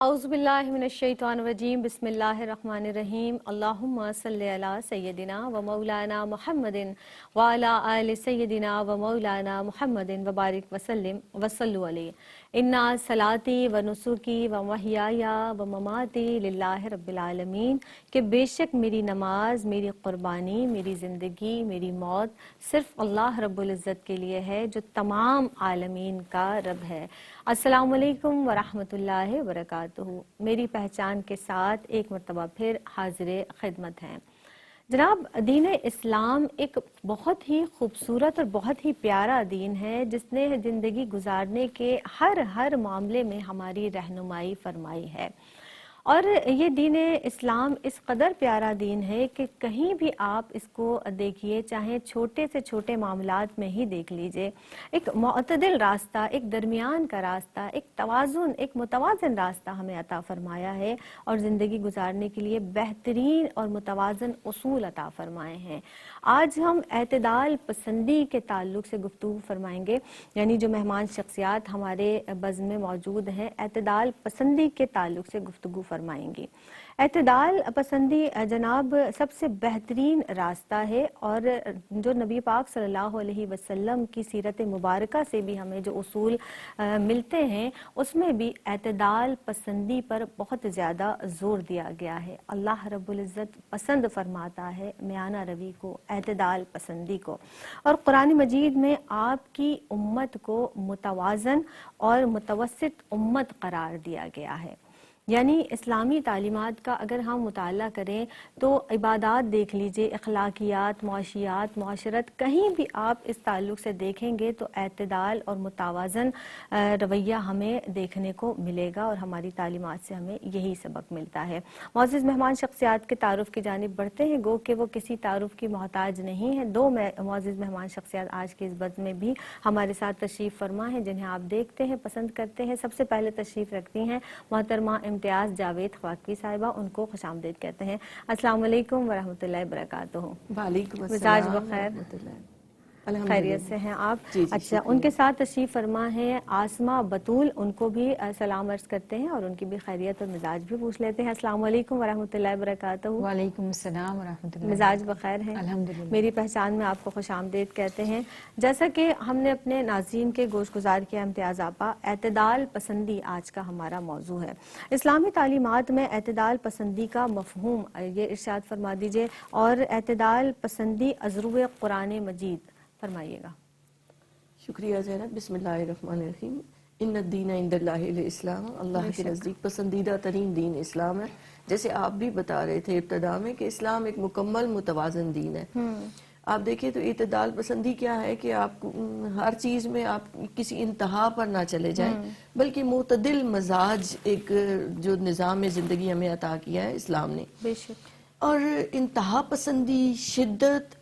اعوذ باللہ من الشیطان الرجیم بسم اللہ الرحمن الرحیم اللہم صلی علی سیدنا و مولانا محمد وعلی آل سیدنا و مولانا محمد وبارک وسلم وصلو علیہ انا صلاتی و نسکی و محیای و مماتی للہ رب العالمین کہ بے شک میری نماز، میری قربانی، میری زندگی، میری موت صرف اللہ رب العزت کے لیے ہے جو تمام عالمین کا رب ہے۔ السلام علیکم ورحمۃ اللہ وبرکاتہ۔ میری پہچان کے ساتھ ایک مرتبہ پھر حاضر خدمت ہیں۔ جناب، دین اسلام ایک بہت ہی خوبصورت اور بہت ہی پیارا دین ہے جس نے زندگی گزارنے کے ہر معاملے میں ہماری رہنمائی فرمائی ہے، اور یہ دین اسلام اس قدر پیارا دین ہے کہ کہیں بھی آپ اس کو دیکھیے، چاہے چھوٹے سے چھوٹے معاملات میں ہی دیکھ لیجئے، ایک معتدل راستہ، ایک درمیان کا راستہ، ایک متوازن راستہ ہمیں عطا فرمایا ہے، اور زندگی گزارنے کے لیے بہترین اور متوازن اصول عطا فرمائے ہیں۔ آج ہم اعتدال پسندی کے تعلق سے گفتگو فرمائیں گے، یعنی جو مہمان شخصیات ہمارے بزم میں موجود ہیں اعتدال پسندی کے تعلق سے گفتگو فرمائیں گی۔ اعتدال پسندی جناب سب سے بہترین راستہ ہے، اور جو نبی پاک صلی اللہ علیہ وسلم کی سیرت مبارکہ سے بھی ہمیں جو اصول ملتے ہیں اس میں بھی اعتدال پسندی پر بہت زیادہ زور دیا گیا ہے۔ اللہ رب العزت پسند فرماتا ہے میانہ روی کو، اعتدال پسندی کو، اور قرآن مجید میں آپ کی امت کو متوازن اور متوسط امت قرار دیا گیا ہے۔ یعنی اسلامی تعلیمات کا اگر ہم مطالعہ کریں تو عبادات دیکھ لیجئے، اخلاقیات، معاشیات، معاشرت، کہیں بھی آپ اس تعلق سے دیکھیں گے تو اعتدال اور متوازن رویہ ہمیں دیکھنے کو ملے گا، اور ہماری تعلیمات سے ہمیں یہی سبق ملتا ہے۔ معزز مہمان شخصیات کے تعارف کی جانب بڑھتے ہیں، گو کہ وہ کسی تعارف کی محتاج نہیں ہیں۔ دو معزز مہمان شخصیات آج کے اس بزم میں بھی ہمارے ساتھ تشریف فرما ہیں جنہیں آپ دیکھتے ہیں، پسند کرتے ہیں۔ سب سے پہلے تشریف رکھتی ہیں محترمہ امتیاز جاوید خواکوی صاحبہ، ان کو خوش آمدید کہتے ہیں۔ السلام علیکم ورحمۃ اللہ وبرکاتہ۔ وعلیکم مزاج السلام بخیر؟ ورحمۃ اللہ۔ الحمدللہ خیریت سے ہیں آپ؟ جی اچھا، شکریہ۔ ان کے ساتھ تشریف فرما ہیں آسمہ بطول، ان کو بھی سلام عرض کرتے ہیں اور ان کی بھی خیریت اور مزاج بھی پوچھ لیتے ہیں۔ السلام علیکم ورحمۃ اللہ وبرکاتہ۔ وعلیکم السلام ورحمۃ اللہ۔ مزاج بخیر ہیں؟ الحمدللہ۔ میری پہچان میں آپ کو خوش آمدید کہتے ہیں۔ جیسا کہ ہم نے اپنے ناظرین کے گوش گزار کیا امتیاز آپا، اعتدال پسندی آج کا ہمارا موضوع ہے۔ اسلامی تعلیمات میں اعتدال پسندی کا مفہوم یہ ارشاد فرما دیجئے، اور اعتدال پسندی ازرو قرآن مجید فرمائیے گا۔ شکریہ زینب۔ بسم اللہ الرحمن الرحیم۔ ان الدین عند اللہ الاسلام، اللہ کے نزدیک پسندیدہ ترین دین اسلام ہے۔ جیسے آپ بھی بتا رہے تھے ابتدا میں کہ اسلام ایک مکمل متوازن دین ہے۔ آپ دیکھیں تو اعتدال پسندی کیا ہے کہ آپ ہر چیز میں آپ کسی انتہا پر نہ چلے جائیں، بلکہ معتدل مزاج ایک جو نظام زندگی ہمیں عطا کیا ہے اسلام نے۔ بے شک۔ اور انتہا پسندی، شدت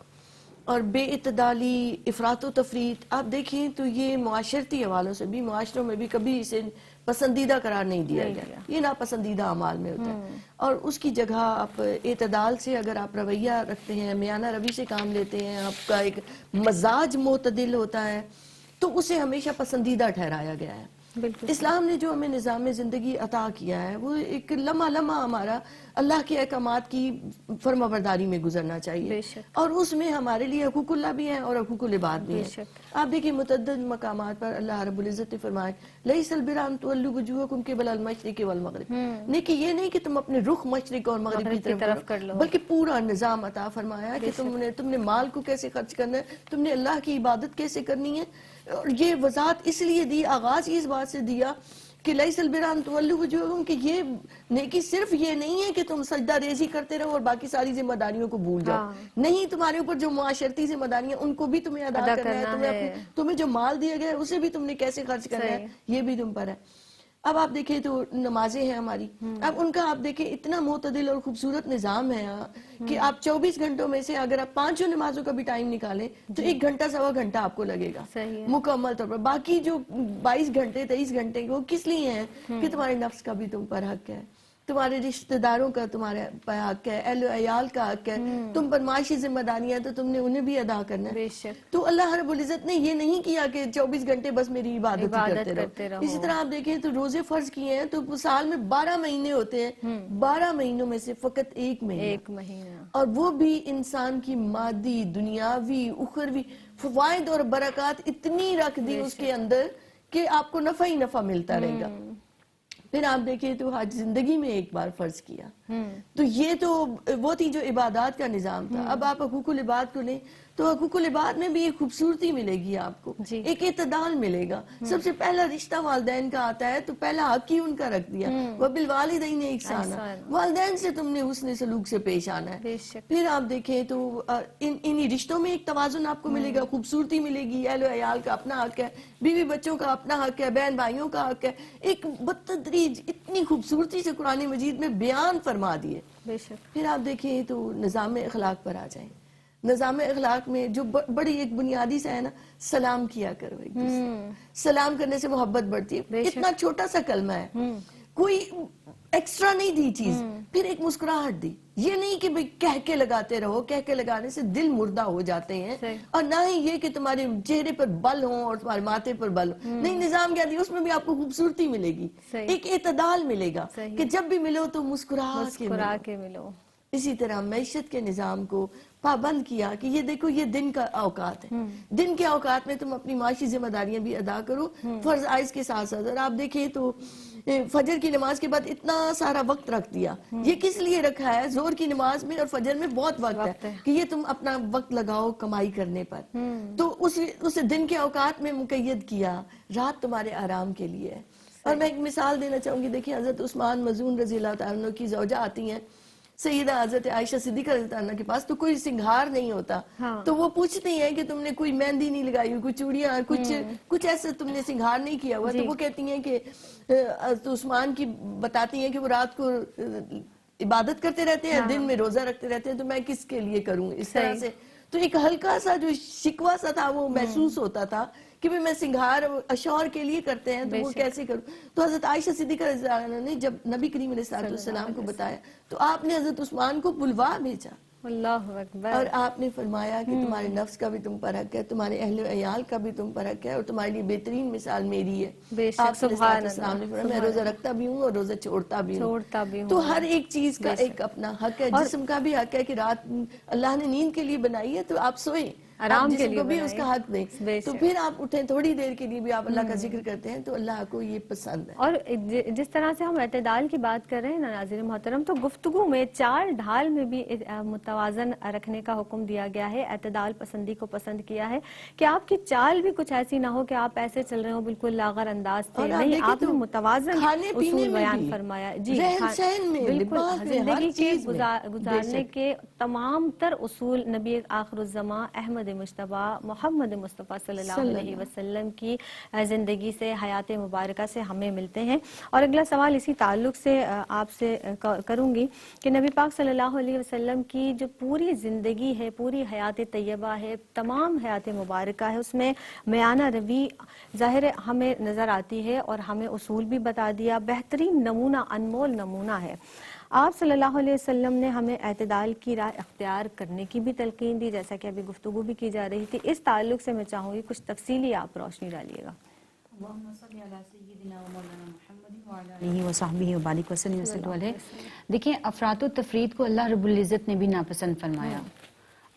اور بے اعتدالی، افراط و تفریط، آپ دیکھیں تو یہ معاشرتی حوالوں سے بھی، معاشروں میں بھی کبھی اسے پسندیدہ قرار نہیں دیا گیا، یہ ناپسندیدہ اعمال میں ہوتا ہے۔ اور اس کی جگہ آپ اعتدال سے اگر آپ رویہ رکھتے ہیں، میانہ روی سے کام لیتے ہیں، آپ کا ایک مزاج معتدل ہوتا ہے، تو اسے ہمیشہ پسندیدہ ٹھہرایا گیا ہے۔ اسلام نے جو ہمیں نظام زندگی عطا کیا ہے وہ ایک لمحہ لمحہ ہمارا اللہ کے احکامات کی فرما برداری میں گزرنا چاہیے، اور اس میں ہمارے لیے حقوق اللہ بھی ہیں اور حقوق العباد بھی ہیں۔ آپ دیکھیں متعدد مقامات پر اللہ رب العزت نے فرمایا لیس البر ان تولوا وجوہکم قبل المشرق والمغرب، نیکی یہ نہیں کہ تم اپنے رخ مشرق اور مغرب کی طرف کر لو، بلکہ پورا نظام عطا فرمایا کہ تم نے مال کو کیسے خرچ کرنا ہے، تم نے اللہ کی عبادت کیسے کرنی ہے۔ اور یہ وضاحت اس لیے دی، آغاز اس بات سے دیا کہ لیس البر ان تولوا وجوہکم، کہ یہ نیکی صرف یہ نہیں ہے کہ تم سجدہ ریزی کرتے رہو اور باقی ساری ذمہ داریوں کو بھول جاؤ، نہیں، تمہارے اوپر جو معاشرتی ذمہ داریاں ان کو بھی تمہیں ادا کرنا ہے، تمہیں جو مال دیا گیا ہے اسے بھی تم نے کیسے خرچ کرنا ہے یہ بھی تم پر ہے۔ اب آپ دیکھیں تو نمازیں ہیں ہماری، اب ان کا آپ دیکھیں اتنا معتدل اور خوبصورت نظام ہے کہ آپ 24 گھنٹوں میں سے اگر آپ 5 نمازوں کا بھی ٹائم نکالیں تو 1 گھنٹہ سوا گھنٹہ آپ کو لگے گا مکمل طور پر۔ باقی جو 22 گھنٹے 23 گھنٹے وہ کس لیے ہیں کہ تمہارے نفس کا بھی تم پر حق ہے، تمہارے رشتہ داروں کا تمہارے حق ہے، اہل و عیال کا حق ہے، تم پر معاشی ذمہ داریاں تو تم نے انہیں بھی ادا کرنا ہے. بے شک. تو اللہ رب العزت نے یہ نہیں کیا کہ 24 گھنٹے بس میری عبادت ہی کرتے رہو. اسی طرح آپ دیکھیں تو روزے فرض کیے ہیں تو سال میں 12 مہینے ہوتے ہیں، 12 مہینوں میں سے فقط ایک مہینہ، اور وہ بھی انسان کی مادی، دنیاوی، اخروی فوائد اور برکات اتنی رکھ دی اس کے اندر کہ آپ کو نفع ہی نفع ملتا رہے گا. پھر آپ دیکھیں تو حج زندگی میں ایک بار فرض کیا، تو یہ تو وہ تھی جو عبادات کا نظام تھا. اب آپ حقوق العباد کو لیں تو حقوق العباد میں بھی ایک خوبصورتی ملے گی آپ کو، ایک اعتدال ملے گا. سب سے پہلا رشتہ والدین کا آتا ہے تو پہلا حق ہی ان کا رکھ دیا، وَبِالْوَالِدَيْنِ إِحْسَانًا، والدین سے تم نے حسن سلوک سے پیش آنا ہے. پھر آپ دیکھیں تو انہی رشتوں میں ایک توازن آپ کو ملے گا، خوبصورتی ملے گی. اہل و عیال کا اپنا حق ہے، بیوی بچوں کا اپنا حق ہے، بہن بھائیوں کا حق ہے. ایک بتدریج اتنی خوبصورتی سے قرآن مجید میں بیان فرما دیے. پھر آپ دیکھیں تو نظام اخلاق پر آ جائیں. نظام اخلاق میں جو بڑی ایک بنیادی سا ہے نا، سلام کیا کرو ایک دوسرے. سلام کرنے سے محبت بڑھتی ہے. اتنا چھوٹا سا کلمہ ہے، کوئی ایکسٹرا نہیں دی چیز. پھر ایک مسکراہٹ دی. یہ نہیں کہ کہہ کے لگاتے رہو، کہہ کے لگانے سے دل مردہ ہو جاتے ہیں، اور نہ ہی یہ کہ تمہارے چہرے پر بل ہوں اور تمہارے ماتھے پر بل ہوں. نہیں، نظام کیا دیا، اس میں بھی آپ کو خوبصورتی ملے گی، ایک اعتدال ملے گا کہ جب بھی ملو تو مسکرا کے ملو. اسی طرح معیشت کے نظام کو پابند کیا کہ یہ دیکھو یہ دن کا اوقات ہے، دن کے اوقات میں تم اپنی معاشی ذمہ داریاں بھی ادا کرو فرض عائز کے ساتھ ساتھ. اور آپ دیکھیں تو فجر کی نماز کے بعد اتنا سارا وقت رکھ دیا. یہ کس لیے رکھا ہے؟ زور کی نماز میں اور فجر میں بہت وقت ہے کہ یہ تم اپنا وقت لگاؤ کمائی کرنے پر. تو اسے دن کے اوقات میں مقید کیا، رات تمہارے آرام کے لیے ہے. اور میں ایک مثال دینا چاہوں گی. دیکھیں حضرت عثمان مظعون رضی اللہ تعالیٰ عنہ کی زوجہ آتی ہیں سیدہ حضرت عائشہ صدیقہ رضی اللہ عنہ کے پاس، تو کوئی سنگھار نہیں ہوتا. تو وہ پوچھتی ہیں کہ تم نے کوئی مہندی نہیں لگائی ہوئی، کوئی چوڑیاں، کچھ ایسا تم نے سنگھار نہیں کیا ہوا. تو وہ کہتی ہیں کہ حضرت عثمان کی بتاتی ہیں کہ وہ رات کو عبادت کرتے رہتے ہیں، دن میں روزہ رکھتے رہتے ہیں، تو میں کس کے لیے کروں اس طرح سے. تو ایک ہلکا سا جو شکوہ سا تھا وہ محسوس ہوتا تھا کہ میں سنگھار اشور کے لیے کرتے ہیں تو وہ کیسے کروں. تو حضرت عائشہ صدیقہ رضی اللہ عنہ نے جب نبی کریم علیہ السلام کو بتایا تو آپ نے حضرت عثمان کو بلوا بھیجا. اللہ اکبر. اور آپ نے فرمایا کہ تمہارے نفس کا بھی تم پر حق ہے، تمہارے اہل و عیال کا بھی تم پر حق ہے، اور تمہارے لیے بہترین مثال میری ہے. آپ سبحان اللہ نے فرمایا میں روزہ رکھتا بھی ہوں اور روزہ چھوڑتا بھی ہوں. تو ہر ایک چیز کا ایک اپنا حق ہے. جسم کا بھی حق ہے کہ رات اللہ نے نیند کے لیے بنائی ہے تو آپ سوئیں، آرام جسم کو بھی اس کا حق دیں. تو پھر آپ اٹھیں تھوڑی دیر کے لیے بھی آپ اللہ کا ذکر کرتے ہیں تو اللہ کو یہ پسند ہے. اور جس طرح سے ہم اعتدال کی بات کر رہے ہیں نا ناظرین محترم، تو گفتگو میں چال ڈھال میں بھی متوازن رکھنے کا حکم دیا گیا ہے. اعتدال پسندی کو پسند کیا ہے کہ آپ کی چال بھی کچھ ایسی نہ ہو کہ آپ ایسے چل رہے ہو بالکل لاغر انداز سے. نہیں، آپ نے متوازن اصول بیان فرمایا. جی بالکل، زندگی کے گزارنے کے تمام تر اصول نبی آخر الزمان احمد مجتبی محمد مصطفیٰ صلی اللہ علیہ وسلم کی زندگی سے، حیات مبارکہ سے ہمیں ملتے ہیں. اور اگلا سوال اسی تعلق سے آپ سے کروں گی کہ نبی پاک صلی اللہ علیہ وسلم کی جو پوری زندگی ہے، پوری حیات طیبہ ہے، تمام حیات مبارکہ ہے، اس میں میانہ روی ظاہر ہمیں نظر آتی ہے اور ہمیں اصول بھی بتا دیا. بہترین نمونہ، انمول نمونہ ہے. آپ صلی اللہ علیہ وسلم نے ہمیں اعتدال کی راہ اختیار کرنے کی بھی تلقین دی، جیسا کہ ابھی گفتگو بھی کی جا رہی تھی. اس تعلق سے میں چاہوں گی کچھ تفصیلی آپ روشنی ڈالیے گا. دیکھیں، افراط و تفریط کو اللہ رب العزت نے بھی ناپسند فرمایا،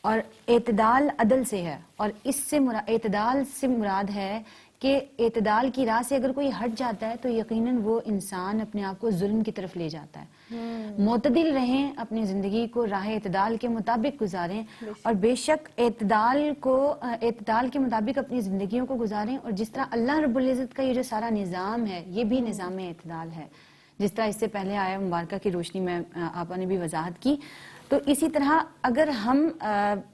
اور اعتدال عدل سے ہے. اور اس سے اعتدال سے مراد ہے کہ اعتدال کی راہ سے اگر کوئی ہٹ جاتا ہے تو یقیناً وہ انسان اپنے آپ کو ظلم کی طرف لے جاتا ہے. معتدل رہیں، اپنی زندگی کو راہ اعتدال کے مطابق گزاریں، اور بے شک اعتدال کے مطابق اپنی زندگیوں کو گزاریں. اور جس طرح اللہ رب العزت کا یہ جو سارا نظام ہے یہ بھی نظام اعتدال ہے، جس طرح اس سے پہلے آیا مبارکہ کی روشنی میں آپ نے بھی وضاحت کی. تو اسی طرح اگر ہم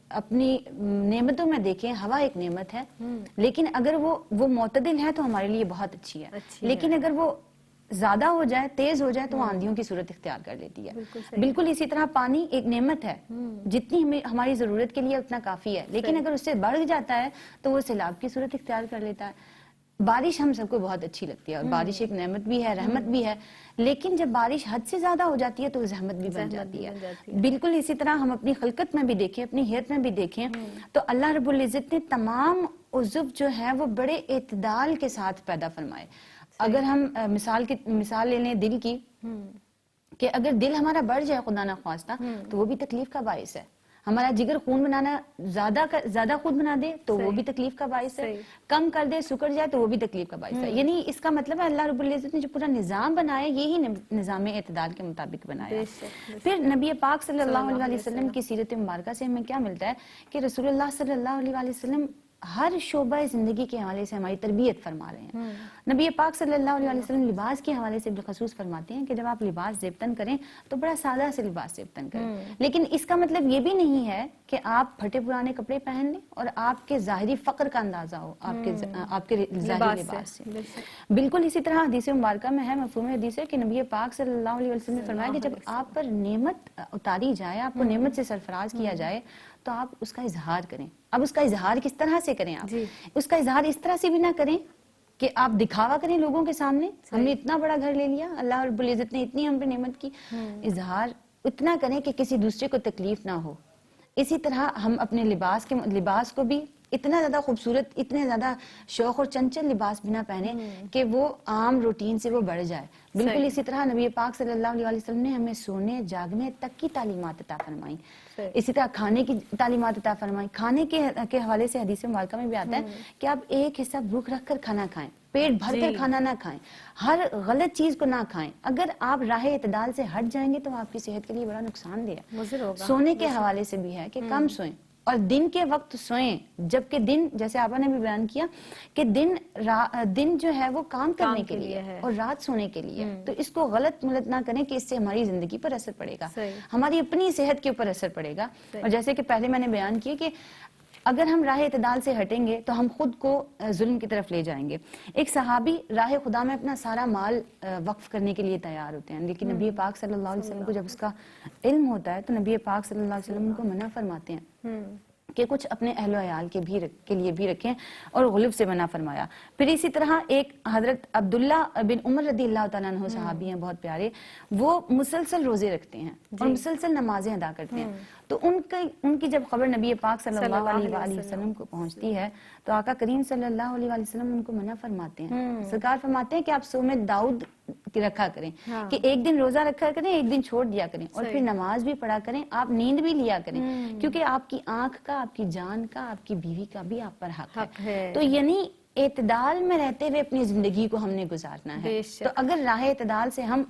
اپنی نعمتوں میں دیکھیں، ہوا ایک نعمت ہے، لیکن اگر وہ معتدل ہے تو ہمارے لیے بہت اچھی ہے. لیکن اگر وہ زیادہ ہو جائے، تیز ہو جائے تو وہ آندھیوں کی صورت اختیار کر لیتی ہے. بالکل اسی طرح پانی ایک نعمت ہے، جتنی ہماری ضرورت کے لیے اتنا کافی ہے، لیکن اگر اس سے بڑھ جاتا ہے تو وہ سیلاب کی صورت اختیار کر لیتا ہے. بارش ہم سب کو بہت اچھی لگتی ہے اور بارش ایک نعمت بھی ہے، رحمت بھی ہے، لیکن جب بارش حد سے زیادہ ہو جاتی ہے تو زحمت بھی بن جاتی ہے۔ بالکل اسی طرح ہم اپنی خلقت میں بھی دیکھیں، اپنی حیت میں بھی دیکھیں تو اللہ رب العزت نے تمام عضو جو ہے وہ بڑے اعتدال کے ساتھ پیدا فرمائے۔ اگر ہم مثال لے لیں دل کی، کہ اگر دل ہمارا بڑھ جائے خدا نخواستہ تو وہ بھی تکلیف کا باعث ہے۔ ہمارا جگر خون بنانا زیادہ خون بنا دے تو وہ بھی تکلیف کا باعث ہے، کم کر دے سکڑ جائے تو وہ بھی تکلیف کا باعث ہے۔ یعنی اس کا مطلب ہے اللہ رب العزت نے جو پورا نظام بنایا یہی نظام اعتدال کے مطابق بنایا۔ پھر نبی پاک صلی اللہ علیہ وسلم کی سیرت مبارکہ سے ہمیں کیا ملتا ہے کہ رسول اللہ صلی اللہ علیہ وسلم ہر شعبہ زندگی کے حوالے سے ہماری تربیت فرما رہے ہیں۔ نبی پاک صلی اللہ علیہ وسلم لباس کے حوالے سے بالخصوص فرماتے ہیں کہ جب آپ لباس زیبتن کریں تو بڑا سادہ سے لباس زیبتن کریں، لیکن اس کا مطلب یہ بھی نہیں ہے کہ آپ پھٹے پرانے کپڑے پہن لیں اور آپ کے ظاہری فقر کا اندازہ ہو آپ کے ظاہری لباس سے۔ بالکل اسی طرح حدیث مبارکہ میں ہے، مفہوم حدیث ہے کہ نبی پاک صلی اللہ علیہ وسلم نے فرمایا کہ جب آپ پر نعمت اتاری جائے، آپ کو نعمت سے سرفراز کیا جائے تو آپ اس کا اظہار کریں۔ اب اس کا اظہار کس طرح سے کریں؟ آپ اس کا اظہار اس طرح سے بھی نہ کریں کہ آپ دکھاوا کریں لوگوں کے سامنے، ہم نے اتنا بڑا گھر لے لیا، اللہ رب العزت نے اتنی ہم پہ نعمت کی۔ اظہار اتنا کریں کہ کسی دوسرے کو تکلیف نہ ہو۔ اسی طرح ہم اپنے لباس کو بھی اتنا زیادہ خوبصورت، اتنے زیادہ شوق اور چنچل لباس بھی نہ پہنے کہ وہ عام روٹین سے وہ بڑھ جائے۔ بالکل اسی طرح نبی پاک صلی اللہ علیہ وسلم نے ہمیں سونے جاگنے تک کی تعلیمات عطا فرمائی، اسی طرح کھانے کی تعلیمات عطا فرمائی۔ کھانے کے حوالے سے حدیث مبارکہ میں بھی آتا ہے کہ آپ ایک حصہ بھوک رکھ کر کھانا کھائیں، پیٹ بھر کر کھانا نہ کھائیں، ہر غلط چیز کو نہ کھائیں۔ اگر آپ راہ اعتدال سے ہٹ جائیں گے تو آپ کی صحت کے لیے بڑا نقصان دہ ہے۔ سونے کے حوالے سے بھی ہے کہ کم سوئیں اور دن کے وقت سوئیں، جبکہ دن، جیسے آپ نے بھی بیان کیا کہ دن جو ہے وہ کام کرنے کے لیے اور رات سونے کے لیے، تو اس کو غلط ملت نہ کریں کہ اس سے ہماری زندگی پر اثر پڑے گا، ہماری اپنی صحت کے اوپر اثر پڑے گا۔ اور جیسے کہ پہلے میں نے بیان کیا کہ اگر ہم راہ اعتدال سے ہٹیں گے تو ہم خود کو ظلم کی طرف لے جائیں گے۔ ایک صحابی راہ خدا میں اپنا سارا مال وقف کرنے کے لیے تیار ہوتے ہیں، لیکن نبی پاک صلی اللہ علیہ وسلم کو جب اس کا علم ہوتا ہے تو نبی پاک صلی اللہ علیہ وسلم کو منع فرماتے ہیں کہ کچھ اپنے اہل و عیال کے لیے بھی رکھیں، اور غلب سے منع فرمایا۔ پھر اسی طرح ایک حضرت عبداللہ بن عمر رضی اللہ تعالیٰ عنہ صحابی ہیں بہت پیارے، وہ مسلسل روزے رکھتے ہیں اور مسلسل نمازیں ادا کرتے ہیں۔ تو ان کی جب خبر نبی پاک صلی اللہ علیہ وسلم کو پہنچتی ہے تو آقا کریم صلی اللہ علیہ وسلم ان کو منع فرماتے ہیں۔ سرکار فرماتے ہیں کہ آپ صوم داؤد رکھا کریں، کہ ایک دن روزہ رکھا کریں، ایک دن چھوڑ دیا کریں، اور پھر نماز بھی پڑھا کریں، آپ نیند بھی لیا کریں، کیونکہ آپ کی آنکھ کا، آپ کی جان کا، آپ کی بیوی کا بھی آپ پر حق ہے۔ تو یعنی اعتدال میں رہتے ہوئے اپنی زندگی کو ہم نے گزارنا ہے۔ تو اگر راہ اعتدال سے ہم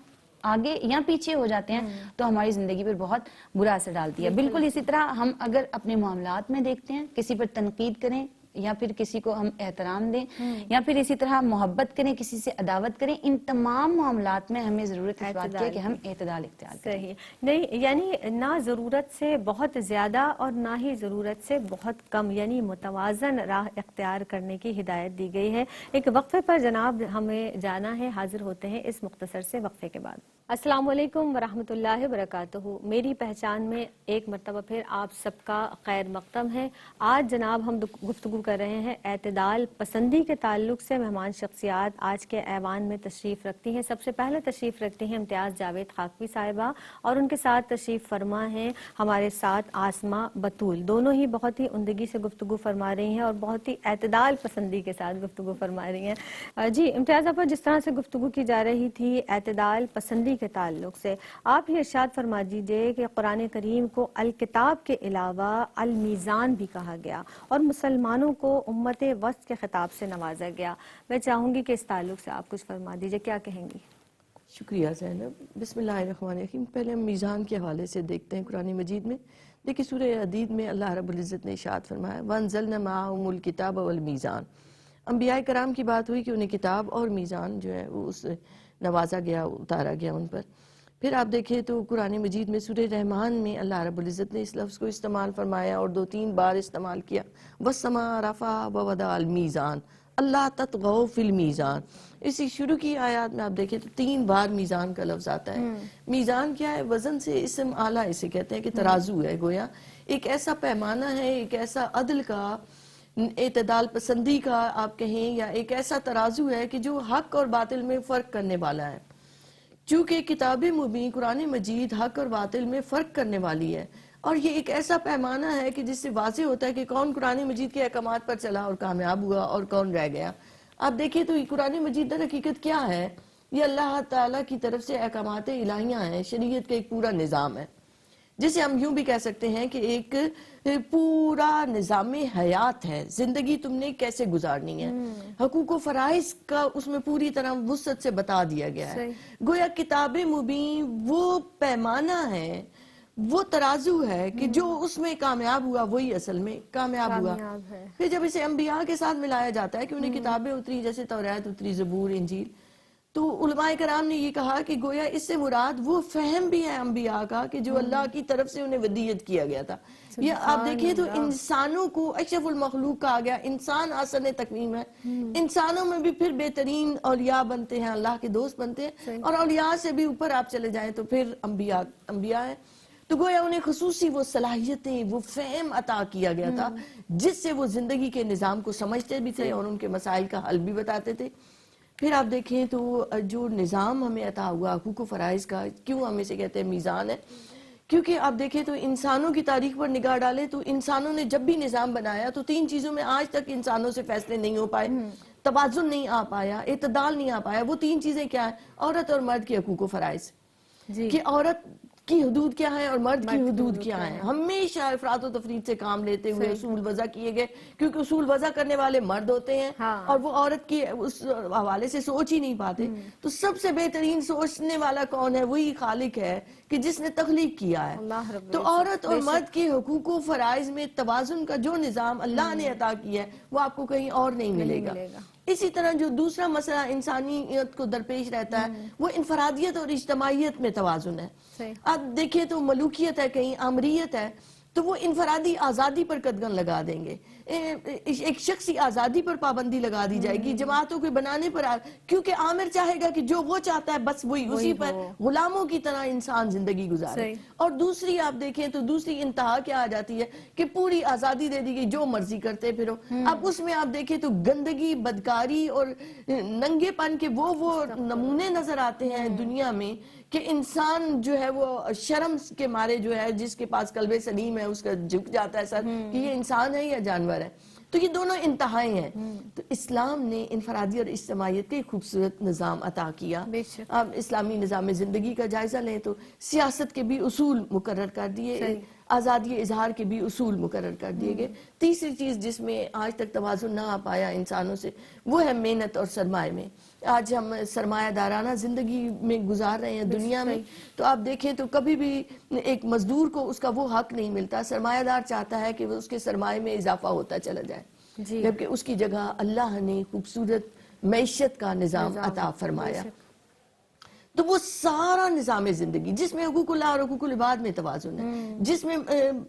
آگے یا پیچھے ہو جاتے ہیں تو ہماری زندگی پر بہت برا اثر ڈالتی ہے۔ بالکل اسی طرح ہم اگر اپنے معاملات میں دیکھتے ہیں، کسی پر تنقید کریں یا پھر کسی کو ہم احترام دیں یا پھر اسی طرح محبت کریں، کسی سے عداوت کریں، ان تمام معاملات میں ہمیں ضرورت اس بات کی ہے کہ ہم اعتدال اختیار کریں۔ صحیح نہیں، یعنی نہ ضرورت سے بہت زیادہ اور نہ ہی ضرورت سے بہت کم، یعنی متوازن راہ اختیار کرنے کی ہدایت دی گئی ہے۔ ایک وقفے پر جناب ہمیں جانا ہے، حاضر ہوتے ہیں اس مختصر سے وقفے کے بعد۔ السلام علیکم ورحمۃ اللہ وبرکاتہ۔ میری پہچان میں ایک مرتبہ پھر آپ سب کا خیر مقدم ہے۔ آج جناب ہم گفتگو کر رہے ہیں اعتدال پسندی کے تعلق سے۔ مہمان شخصیات آج کے ایوان میں تشریف رکھتی ہیں۔ سب سے پہلے تشریف رکھتی ہیں امتیاز جاوید خاکوی صاحبہ، اور ان کے ساتھ تشریف فرما ہیں ہمارے ساتھ آسمہ بطول۔ دونوں ہی بہت ہی عمدگی سے گفتگو فرما رہی ہیں اور بہت ہی اعتدال پسندی کے ساتھ گفتگو فرما رہی ہیں۔ جی امتیاز آپ جس طرح سے گفتگو کی جا رہی تھی اعتدال پسندی کے تعلق سے، آپ یہ ارشاد فرما دیجئے کہ قرآن کریم کو الکتاب کے علاوہ المیزان بھی کہا گیا اور مسلمانوں کو امت وسط کے خطاب سے نوازا گیا۔ میں چاہوں گی کہ اس تعلق سے آپ کچھ فرما دیجئے، کیا کہیں گی؟ شکریہ زینب۔ بسم اللہ الرحمن الرحیم۔ پہلے ہم میزان کے حوالے سے دیکھتے ہیں قرآن مجید میں۔ دیکھیں سورہ حدید میں اللہ رب العزت نے ارشاد فرمایا وَأَنزَلْنَا مَعَهُمُ الْكِتَابَ وَالْمِيزَانَ۔ انبیاء کرام کی بات ہوئی کہ انہیں کتاب اور میزان جو ہے وہ اس نوازا گیا، اتارا گیا ان پر۔ پھر آپ دیکھیں تو قرآن مجید میں سورہ رحمان میں اللہ رب العزت نے اس لفظ کو استعمال فرمایا اور 2-3 بار استعمال کیا، وَالسَّمَاءَ رَفَعَهَا وَوَضَعَ الْمِيزَانَ اللہ تطغوا فی المیزان۔ اسی شروع کی آیات میں آپ دیکھیں تو 3 بار میزان کا لفظ آتا ہے۔ میزان کیا ہے؟ وزن سے اسم اعلیٰ اسے کہتے ہیں کہ ترازو ہے، گویا ایک ایسا پیمانہ ہے، ایک ایسا عدل کا اعتدال پسندی کا آپ کہیں، یا ایک ایسا ترازو ہے کہ جو حق اور باطل میں فرق کرنے والا ہے. چونکہ کتاب مبین قرآن مجید حق اور باطل میں فرق کرنے والی ہے، اور یہ ایک ایسا پیمانہ ہے کہ جس سے واضح ہوتا ہے کہ کون قرآن مجید کے احکامات پر چلا اور کامیاب ہوا اور کون رہ گیا. آپ دیکھیں تو یہ قرآن مجید در حقیقت کیا ہے؟ یہ اللہ تعالیٰ کی طرف سے احکامات الہیہ ہیں، شریعت کا ایک پورا نظام ہے، جسے ہم یوں بھی کہہ سکتے ہیں کہ ایک پورا نظام حیات ہے. زندگی تم نے کیسے گزارنی ہے، حقوق و فرائض کا اس میں پوری طرح وسعت سے بتا دیا گیا ہے. گویا کتاب مبین وہ پیمانہ ہے، وہ ترازو ہے کہ جو اس میں کامیاب ہوا وہی اصل میں کامیاب ہوا. پھر جب اسے انبیاء کے ساتھ ملایا جاتا ہے کہ انہیں کتابیں اتری، جیسے توریت اتری، زبور، انجیل، تو علماء کرام نے یہ کہا کہ گویا اس سے مراد وہ فہم بھی ہے انبیاء کا کہ جو اللہ کی طرف سے انہیں ودیت کیا گیا تھا. یہ آپ دیکھیں تو انسانوں کو اشرف المخلوق کہا گیا، انسان احسن تقویم ہے. انسانوں میں بھی پھر بہترین اولیاء بنتے ہیں، اللہ کے دوست بنتے ہیں، اور اولیاء سے بھی اوپر آپ چلے جائیں تو پھر انبیاء ہیں. تو گویا انہیں خصوصی وہ صلاحیتیں، وہ فہم عطا کیا گیا تھا جس سے وہ زندگی کے نظام کو سمجھتے بھی تھے اور ان کے مسائل کا حل بھی بتاتے تھے. پھر آپ دیکھیں تو جو نظام ہمیں عطا ہوا حقوق و فرائض کا، کیوں ہم اسے کہتے ہیں میزان ہے؟ کیونکہ آپ دیکھیں تو انسانوں کی تاریخ پر نگاہ ڈالیں تو انسانوں نے جب بھی نظام بنایا تو 3 چیزوں میں آج تک انسانوں سے فیصلے نہیں ہو پائے، توازن نہیں آ پایا، اعتدال نہیں آ پایا. وہ 3 چیزیں کیا ہیں؟ عورت اور مرد کے حقوق و فرائض، کہ عورت کی حدود کیا ہیں اور مرد کی حدود کیا ہیں. ہمیشہ افراط و تفریط سے کام لیتے ہوئے اصول وضع کیے گئے، کیونکہ اصول وضع کرنے والے مرد ہوتے ہیں اور وہ عورت کی اس حوالے سے سوچ ہی نہیں پاتے. تو سب سے بہترین سوچنے والا کون ہے؟ وہی خالق ہے کہ جس نے تخلیق کیا ہے. تو عورت اور مرد کے حقوق و فرائض میں توازن کا جو نظام اللہ نے عطا کیا ہے وہ آپ کو کہیں اور نہیں ملے گا. اسی طرح جو دوسرا مسئلہ انسانیت کو درپیش رہتا ہے وہ انفرادیت اور اجتماعیت میں توازن ہے. آپ دیکھیں تو ملوکیت ہے، کہیں آمریت ہے، تو وہ انفرادی آزادی پر قدغن لگا دیں گے، ایک شخصی آزادی پر پابندی لگا دی جائے گی، جماعتوں کے بنانے پر، کیونکہ عامر چاہے گا کہ جو وہ چاہتا ہے بس وہی اسی پر غلاموں کی طرح انسان زندگی گزارے. اور دوسری آپ دیکھیں تو دوسری انتہا کیا آ جاتی ہے کہ پوری آزادی دے دی گئی، جو مرضی کرتے پھرو. اب اس میں آپ دیکھیں تو گندگی، بدکاری اور ننگے پن کے وہ نمونے نظر آتے ہیں دنیا میں کہ انسان جو ہے وہ شرم کے مارے جو ہے جس کے پاس قلب سلیم ہے اس کا جھک جاتا ہے سر کہ یہ انسان ہے یا جانور ہے. تو یہ دونوں انتہائیں ہیں. تو اسلام نے انفرادی اور اجتماعیت کا ایک خوبصورت نظام عطا کیا. اب اسلامی نظام زندگی کا جائزہ لیں تو سیاست کے بھی اصول مقرر کر دیے، آزادی اظہار کے بھی اصول مقرر کر دیے گئے. تیسری چیز جس میں آج تک توازن نہ آ پایا انسانوں سے وہ ہے محنت اور سرمایہ میں. آج ہم سرمایہ دارانہ زندگی میں گزار رہے ہیں دنیا میں، تو آپ دیکھیں تو کبھی بھی ایک مزدور کو اس کا وہ حق نہیں ملتا. سرمایہ دار چاہتا ہے کہ وہ اس کے سرمایہ میں اضافہ ہوتا چلا جائے، جبکہ اس کی جگہ اللہ نے خوبصورت معیشت کا نظام عطا فرمایا. تو وہ سارا نظام زندگی جس میں حقوق اللہ اور حقوق العباد میں توازن ہے، جس میں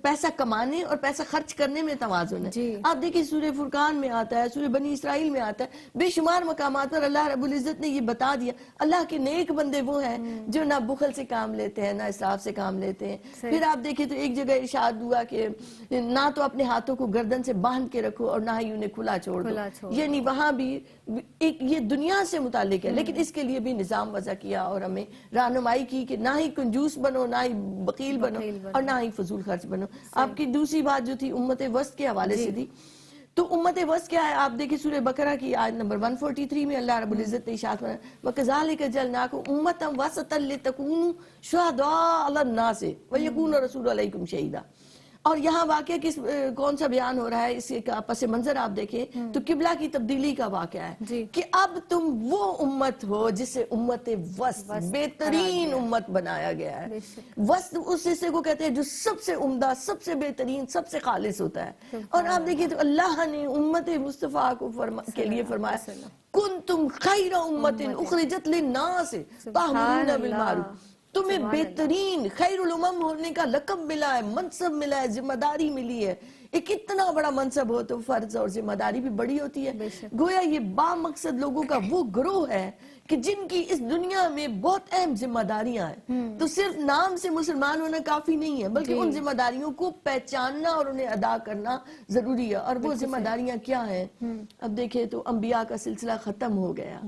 پیسہ کمانے اور پیسہ خرچ کرنے میں توازن ہے. آپ دیکھیں سورہ فرقان میں آتا ہے، سورہ بنی اسرائیل میں آتا ہے، بے شمار مقامات پر اللہ رب العزت نے یہ بتا دیا اللہ کے نیک بندے وہ ہیں جو نہ بخل سے کام لیتے ہیں نہ اسراف سے کام لیتے ہیں. پھر آپ دیکھیں تو ایک جگہ ارشاد ہوا کہ نہ تو اپنے ہاتھوں کو گردن سے باندھ کے رکھو اور نہ ہی انہیں کھلا چھوڑ دو. یعنی وہاں بھی ایک یہ دنیا سے متعلق ہے، لیکن اس کے لیے بھی نظام وضع کیا اور ہمیں رہنمائی کی کہ نہ ہی کنجوس بنو، نہ ہی بخیل بنو اور نہ ہی فضول خرچ بنو. آپ کی دوسری بات جو تھی امت وسط کے حوالے سے تھی، تو امت وسط کیا ہے؟ آپ دیکھیں سورہ بقرہ کی آیت نمبر 143 میں اللہ رب العزت نے ارشاد فرمایا وَكَذَلِكَ جَعَلْنَاكُمْ أُمَّةً وَسَطًا لِتَكُونُوا شُهَدَاءَ عَلَى النَّاسِ وَيَكُونَ الرَّسُولُ عَلَيْكُمْ شَهِيدًا. اور یہاں واقعہ کون سا بیان ہو رہا ہے؟ اس کا پس منظر آپ دیکھیں تو قبلہ کی تبدیلی کا واقعہ ہے کہ اب تم وہ امت ہو جسے امت وسط، بہترین امت بنایا گیا ہے. وسط اس حصے کو کہتے ہیں جو سب سے عمدہ، سب سے بہترین، سب سے خالص ہوتا ہے. اور آپ دیکھیں تو اللہ نے امت مصطفیٰ کے لیے فرمایا کنتم خیر امت اخرجت للناس تأمرون بالمعروف. تمہیں بہترین خیر الامم ہونے کا لقب ملا ہے، منصب ملا ہے، ذمہ داری ملی ہے. ایک اتنا بڑا منصب ہو تو فرض اور ذمہ داری بھی بڑی ہوتی ہے. گویا یہ با مقصد لوگوں کا وہ گروہ ہے کہ جن کی اس دنیا میں بہت اہم ذمہ داریاں ہیں. تو صرف نام سے مسلمان ہونا کافی نہیں ہے بلکہ ان ذمہ داریوں کو پہچاننا اور انہیں ادا کرنا ضروری ہے. اور وہ ذمہ داریاں کیا ہیں؟ اب دیکھیں تو انبیاء کا سلسلہ ختم ہو گیا.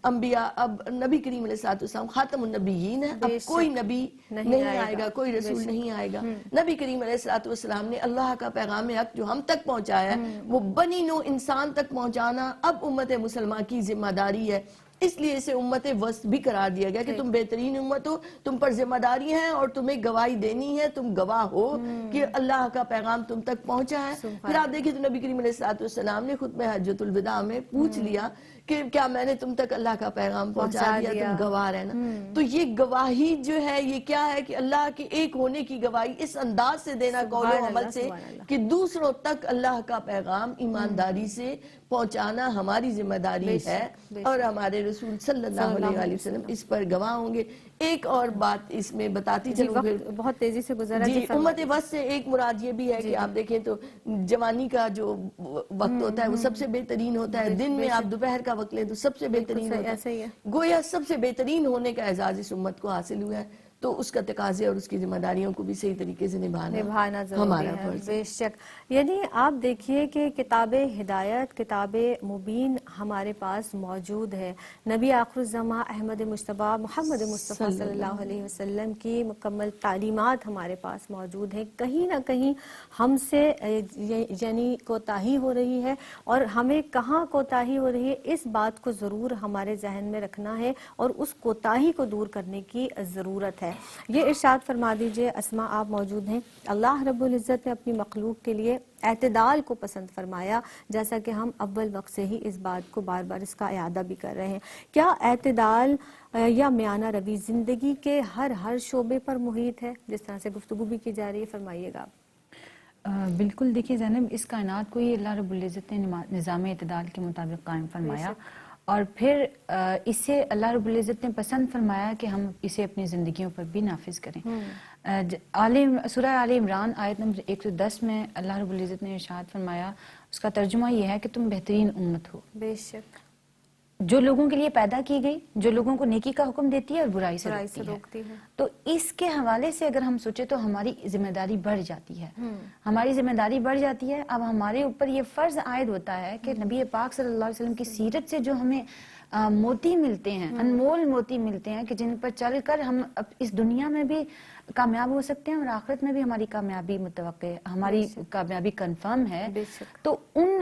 انبیاء اب نبی کریم علیہ السلام خاتم النبیین ہے. اب کوئی نبی نہیں آئے گا, کوئی رسول نہیں آئے گا. نبی کریم علیہ السلام نے اللہ کا پیغام حق جو ہم تک پہنچایا ہے وہ بنی نوع انسان تک پہنچانا اب امت مسلمہ کی ذمہ داری ہے. اس لیے اسے امت وسط بھی قرار دیا گیا کہ تم بہترین امت ہو, تم پر ذمہ داری ہیں اور تمہیں گواہی دینی ہے, تم گواہ ہو کہ اللہ کا پیغام تم تک پہنچا ہے. پھر آپ دیکھیں تو نبی کریم علیہ السلام نے خطبہ حجۃ الوداع میں پوچھ لیا کہ کیا میں نے تم تک اللہ کا پیغام پہنچا دیا, تم گواہ رہنا. تو یہ گواہی جو ہے یہ کیا ہے کہ اللہ کے ایک ہونے کی گواہی اس انداز سے دینا قول و عمل سے کہ دوسروں تک اللہ کا پیغام ایمانداری سے پہنچانا ہماری ذمہ داری ہے اور ہمارے رسول صلی اللہ علیہ وسلم اس پر گواہ ہوں گے. ایک اور بات اس میں بتاتی چلوں, بہت تیزی سے گزرا جی امت وسط سے ایک مراد یہ بھی ہے کہ آپ دیکھیں تو جوانی کا جو وقت ہوتا ہے وہ سب سے بہترین ہوتا ہے. دن میں آپ دوپہر کا وقت لیں تو سب سے بہترین ہوتا ہے. گویا سب سے بہترین ہونے کا اعزاز اس امت کو حاصل ہوا ہے. تو اس کا تقاضے اور اس کی ذمہ داریوں کو بھی صحیح طریقے سے نبھانا ضروری ہے. بے شک. یعنی آپ دیکھیے کہ کتاب ہدایت, کتاب مبین ہمارے پاس موجود ہے. نبی آخر الزماں احمد مجتبیٰ محمد مصطفیٰ صلی اللہ علیہ وسلم کی مکمل تعلیمات ہمارے پاس موجود ہیں. کہیں نہ کہیں ہم سے یعنی کوتاہی ہو رہی ہے, اور ہمیں کہاں کوتاہی ہو رہی ہے اس بات کو ضرور ہمارے ذہن میں رکھنا ہے اور اس کوتاہی کو دور کرنے کی ضرورت ہے. یہ ارشاد فرما دیجئے اسما, آپ موجود ہیں. اللہ رب العزت نے اپنی مخلوق کے لیے اعتدال کو پسند فرمایا, جیسا کہ ہم اول وقت سے ہی اس بات کو بار بار اس کا اعادہ بھی کر رہے ہیں. کیا اعتدال یا میانہ روی زندگی کے ہر شعبے پر محیط ہے جس طرح سے گفتگو بھی کی جا رہی ہے؟ فرمائیے گا. بالکل. دیکھیے زینب, اس کائنات کو ہی اللہ رب العزت نے نظام اعتدال کے مطابق قائم فرمایا, اور پھر اسے اللہ رب العزت نے پسند فرمایا کہ ہم اسے اپنی زندگیوں پر بھی نافذ کریں. سورہ آل عمران آیت نمبر 110 میں اللہ رب العزت نے ارشاد فرمایا, اس کا ترجمہ یہ ہے کہ تم بہترین امت ہو, بے شک, جو لوگوں کے لیے پیدا کی گئی, جو لوگوں کو نیکی کا حکم دیتی ہے اور برائی سے روکتی ہے. تو اس کے حوالے سے اگر ہم سوچے تو ہماری ذمہ داری بڑھ جاتی ہے. ہماری ذمہ داری بڑھ جاتی ہے. اب ہمارے اوپر یہ فرض عائد ہوتا ہے کہ نبی پاک صلی اللہ علیہ وسلم کی سیرت سے جو ہمیں موتی ملتے ہیں, انمول موتی ملتے ہیں, کہ جن پر چل کر ہم اس دنیا میں بھی کامیاب ہو سکتے ہیں اور آخرت میں بھی ہماری کامیابی متوقع ہے, ہماری کامیابی کنفرم ہے. تو ان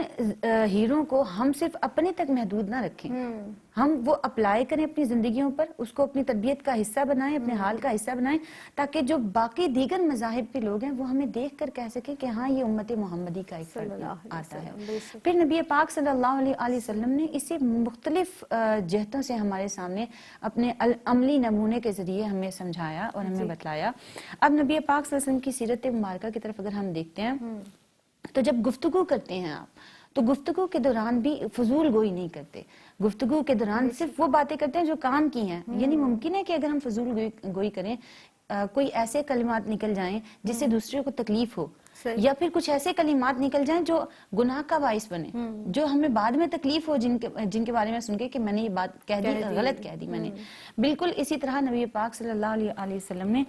ہیروں کو ہم صرف اپنے تک محدود نہ رکھیں, ہم وہ اپلائی کریں اپنی زندگیوں پر, اس کو اپنی تربیت کا حصہ بنائیں, اپنے حال کا حصہ بنائیں, تاکہ جو باقی دیگر مذاہب کے لوگ ہیں وہ ہمیں دیکھ کر کہہ سکیں کہ ہاں یہ امت محمدی کا ایک فرد آتا ہے. پھر نبی پاک صلی اللہ علیہ وسلم نے اسے مختلف جہتوں سے ہمارے سامنے اپنے عملی نمونے کے ذریعے ہمیں سمجھایا اور ہمیں بتلایا. اب نبی پاک صلی اللہ علیہ وسلم کی سیرت مبارکہ کی طرف اگر ہم دیکھتے ہیں تو جب گفتگو کرتے ہیں آپ, تو گفتگو کے دوران بھی فضول گوئی نہیں کرتے. گفتگو کے دوران صرف وہ باتیں کرتے ہیں جو کام کی ہیں. یعنی ممکن ہے کہ اگر ہم فضول گوئی کریں, کوئی ایسے کلمات نکل جائیں جس سے دوسرے کو تکلیف ہو, یا پھر کچھ ایسے کلمات نکل جائیں جو گناہ کا باعث بنے, جو ہمیں بعد میں تکلیف ہو, جن کے بارے میں سن کے کہ میں نے یہ بات کہہ دی, غلط کہہ دی میں نے. بالکل اسی طرح نبی پاک صلی اللہ علیہ وسلم نے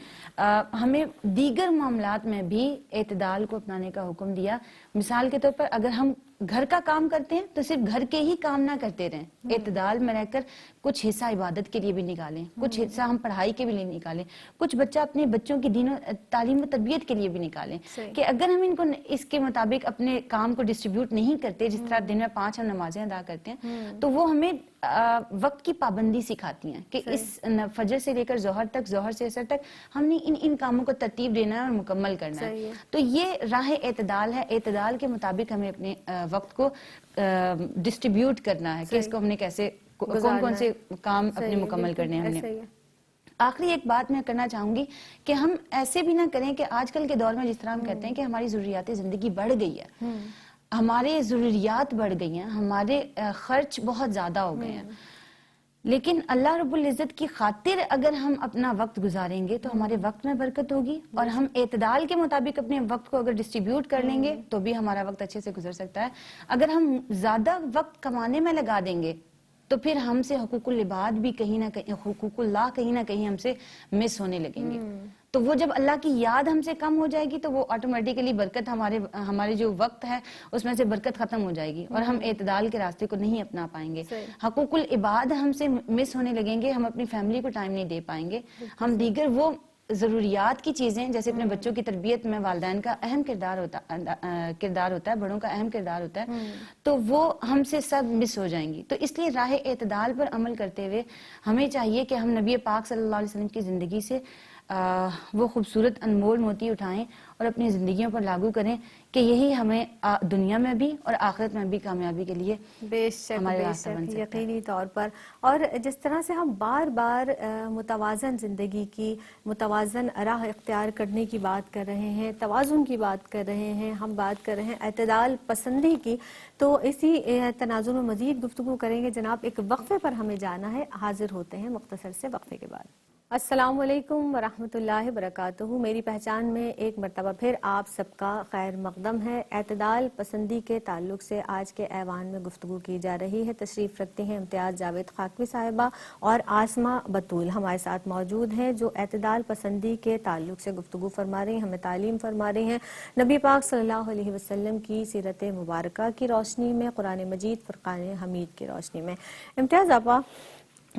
ہمیں دیگر معاملات میں بھی اعتدال کو اپنانے کا حکم دیا. مثال کے طور پر اگر ہم گھر کا کام کرتے ہیں تو صرف گھر کے ہی کام نہ کرتے رہیں, اعتدال میں رہ کر کچھ حصہ عبادت کے لیے بھی نکالیں, کچھ حصہ ہم پڑھائی کے بھی لیے نکالیں, کچھ بچہ اپنے بچوں کی دین و تعلیم و تربیت کے لیے بھی نکالیں. کہ اگر ہم ان کو اس کے مطابق اپنے کام کو ڈسٹریبیوٹ نہیں کرتے, جس طرح دن میں 5 ہم نمازیں ادا کرتے ہیں, تو وہ ہمیں وقت کی پابندی سکھاتی ہیں کہ اس فجر سے لے کر ظہر تک, ظہر سے عصر تک ہم نے ان کاموں کو ترتیب دینا ہے اور مکمل کرنا ہے. تو یہ راہ اعتدال ہے. اعتدال کے مطابق ہمیں اپنے وقت کو ڈسٹریبیوٹ کرنا ہے کہ اس کو ہم نے کیسے کون سے کام اپنے مکمل کرنے ہیں. ہم نے آخری ایک بات میں کرنا چاہوں گی کہ ہم ایسے بھی نہ کریں کہ آج کل کے دور میں جس طرح ہم کہتے ہیں کہ ہماری ضروریات زندگی بڑھ گئی ہے, ہمارے ضروریات بڑھ گئی ہیں, ہمارے خرچ بہت زیادہ ہو گئے ہیں, لیکن اللہ رب العزت کی خاطر اگر ہم اپنا وقت گزاریں گے تو ہمارے وقت میں برکت ہوگی, اور ہم اعتدال کے مطابق اپنے وقت کو اگر ڈسٹریبیوٹ کر لیں گے تو بھی ہمارا وقت اچھے سے گزر سکتا ہے. اگر ہم زیادہ وقت کمانے میں لگا دیں گے تو پھر ہم سے حقوق العباد بھی کہیں نہ کہیں، حقوق اللہ کہیں نہ کہیں ہم سے مس ہونے لگیں گے. تو وہ جب اللہ کی یاد ہم سے کم ہو جائے گی تو وہ آٹومیٹیکلی برکت ہمارے جو وقت ہے اس میں سے برکت ختم ہو جائے گی اور ہم اعتدال کے راستے کو نہیں اپنا پائیں گے. حقوق العباد ہم سے مس ہونے لگیں گے، ہم اپنی فیملی کو ٹائم نہیں دے پائیں گے. ہم دیگر وہ ضروریات کی چیزیں جیسے اپنے بچوں کی تربیت میں والدین کا اہم کردار ہوتا ہے، بڑوں کا اہم کردار ہوتا ہے، تو وہ ہم سے سب مس ہو جائیں گی. تو اس لیے راہ اعتدال پر عمل کرتے ہوئے ہمیں چاہیے کہ ہم نبی پاک صلی اللہ علیہ وسلم کی زندگی سے وہ خوبصورت انمول موتی اٹھائیں اور اپنی زندگیوں پر لاگو کریں کہ یہی ہمیں دنیا میں بھی اور آخرت میں بھی کامیابی کے لیے بے شک ہمارے بے راستہ بن شک سکتا ہے. یقینی طور پر. اور جس طرح سے ہم بار بار متوازن زندگی کی، متوازن راہ اختیار کرنے کی بات کر رہے ہیں، توازن کی بات کر رہے ہیں، ہم بات کر رہے ہیں اعتدال پسندی کی، تو اسی تناظر میں مزید گفتگو کریں گے. جناب ایک وقفے پر ہمیں جانا ہے، حاضر ہوتے ہیں مختصر سے وقفے کے بعد. السلام علیکم ورحمۃ اللہ وبرکاتہ. میری پہچان میں ایک مرتبہ پھر آپ سب کا خیر مقدم ہے. اعتدال پسندی کے تعلق سے آج کے ایوان میں گفتگو کی جا رہی ہے. تشریف رکھتی ہیں امتیاز جاوید خاکوی صاحبہ اور آسمہ بطول ہمارے ساتھ موجود ہیں، جو اعتدال پسندی کے تعلق سے گفتگو فرما رہی ہیں، ہمیں تعلیم فرما رہی ہیں نبی پاک صلی اللہ علیہ وسلم کی سیرت مبارکہ کی روشنی میں، قرآن مجید فرقان حمید کی روشنی میں. امتیاز آپا،